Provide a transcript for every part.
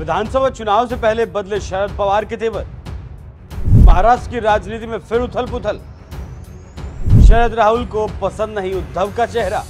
विधानसभा चुनाव से पहले बदले शरद पवार के तेवर। महाराष्ट्र की राजनीति में फिर उथल पुथल। शरद राहुल को पसंद नहीं उद्धव का चेहरा।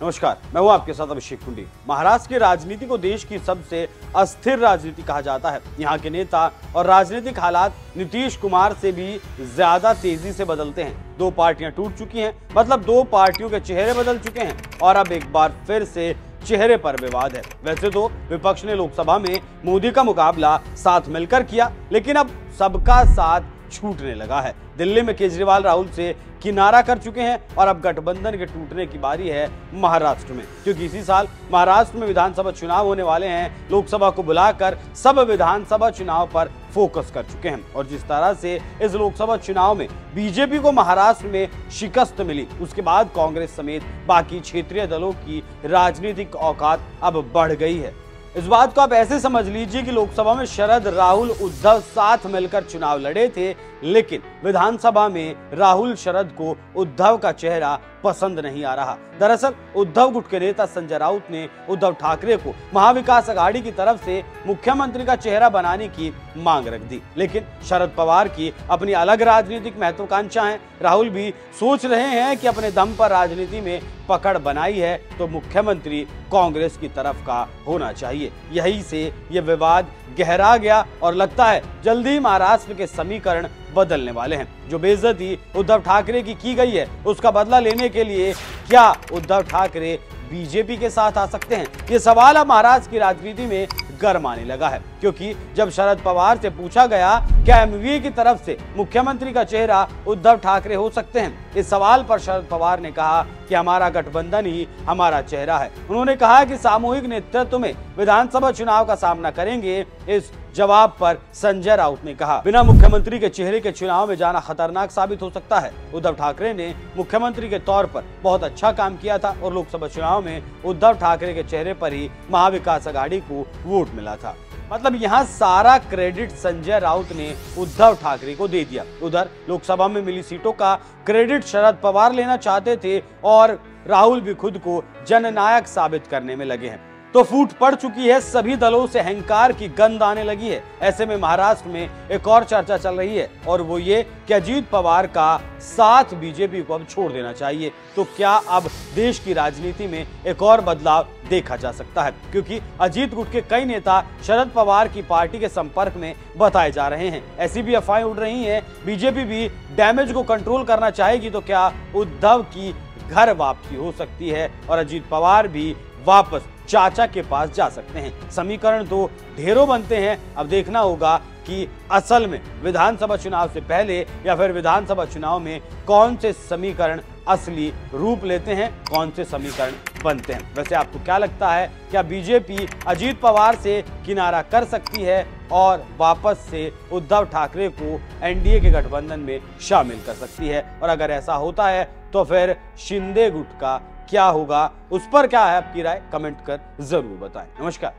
नमस्कार, मैं हूं आपके साथ अभिषेक कुंडी। महाराष्ट्र की राजनीति को देश की सबसे अस्थिर राजनीति कहा जाता है। यहां के नेता और राजनीतिक हालात नीतीश कुमार से भी ज्यादा तेजी से बदलते हैं। दो पार्टियां टूट चुकी हैं, मतलब दो पार्टियों के चेहरे बदल चुके हैं और अब एक बार फिर से चेहरे पर विवाद है। वैसे तो विपक्ष ने लोकसभा में मोदी का मुकाबला साथ मिलकर किया, लेकिन अब सबका साथ छूटने लगा है। दिल्ली में केजरीवाल राहुल से किनारा कर चुके हैं और अब गठबंधन के टूटने की बारी है महाराष्ट्र में, क्योंकि इसी साल महाराष्ट्र में विधानसभा चुनाव होने वाले हैं। लोकसभा को बुलाकर सब विधानसभा चुनाव पर फोकस कर चुके हैं और जिस तरह से इस लोकसभा चुनाव में बीजेपी को महाराष्ट्र में शिकस्त मिली, उसके बाद कांग्रेस समेत बाकी क्षेत्रीय दलों की राजनीतिक औकात अब बढ़ गई है। इस बात को आप ऐसे समझ लीजिए कि लोकसभा में शरद राहुल उद्धव साथ मिलकर चुनाव लड़े थे, लेकिन विधानसभा में राहुल शरद को उद्धव का चेहरा पसंद नहीं आ रहा। दरअसल उद्धव गुट के नेता संजय राउत ने उद्धव ठाकरे को महाविकास अघाड़ी की तरफ से मुख्यमंत्री का चेहरा बनाने की मांग रख दी, लेकिन शरद पवार की अपनी अलग राजनीतिक महत्वाकांक्षा है। राहुल भी सोच रहे हैं कि अपने दम पर राजनीति में पकड़ बनाई है तो मुख्यमंत्री कांग्रेस की तरफ का होना चाहिए। यही से यह विवाद गहरा गया और लगता है जल्दी महाराष्ट्र के समीकरण बदलने वाले हैं। जो बेइज्जती उद्धव ठाकरे की गई है, उसका बदला लेने के लिए क्या उद्धव ठाकरे बीजेपी के साथ आ सकते हैं? ये सवाल अब महाराष्ट्र की राजनीति में गर्म आने लगा है, क्योंकि जब शरद पवार से पूछा गया क्या एमवीए की तरफ से मुख्यमंत्री का चेहरा उद्धव ठाकरे हो सकते हैं, इस सवाल पर शरद पवार ने कहा कि हमारा गठबंधन ही हमारा चेहरा है। उन्होंने कहा कि सामूहिक नेतृत्व में विधानसभा चुनाव का सामना करेंगे। इस जवाब पर संजय राउत ने कहा, बिना मुख्यमंत्री के चेहरे के चुनाव में जाना खतरनाक साबित हो सकता है। उद्धव ठाकरे ने मुख्यमंत्री के तौर पर बहुत अच्छा काम किया था और लोकसभा चुनाव में उद्धव ठाकरे के चेहरे पर ही महाविकास अघाड़ी को वोट मिला था। मतलब यहाँ सारा क्रेडिट संजय राउत ने उद्धव ठाकरे को दे दिया। उधर लोकसभा में मिली सीटों का क्रेडिट शरद पवार लेना चाहते थे और राहुल भी खुद को जननायक साबित करने में लगे हैं। तो फूट पड़ चुकी है, सभी दलों से अहंकार की गंध आने लगी है। ऐसे में महाराष्ट्र में एक और चर्चा चल रही है और वो ये कि अजीत पवार का साथ बीजेपी को अब छोड़ देना चाहिए। तो क्या अब देश की राजनीति में एक और बदलाव देखा जा सकता है, क्योंकि अजीत गुट के कई नेता शरद पवार की पार्टी के संपर्क में बताए जा रहे हैं। ऐसी भी अफवाहें उड़ रही हैं बीजेपी भी डैमेज को कंट्रोल करना चाहेगी, तो क्या उद्धव की घर वापसी हो सकती है और अजीत पवार भी वापस चाचा के पास जा सकते हैं। समीकरण तो ढेरों बनते हैं, अब देखना होगा कि असल में विधानसभा चुनाव से पहले या फिर विधानसभा चुनाव में कौन से समीकरण असली रूप लेते हैं, कौन से समीकरण बनते हैं। वैसे आपको क्या लगता है, क्या बीजेपी अजीत पवार से किनारा कर सकती है और वापस से उद्धव ठाकरे को एनडीए के गठबंधन में शामिल कर सकती है? और अगर ऐसा होता है तो फिर शिंदे गुट का क्या होगा, उस पर क्या है आपकी राय, कमेंट कर जरूर बताएं। नमस्कार।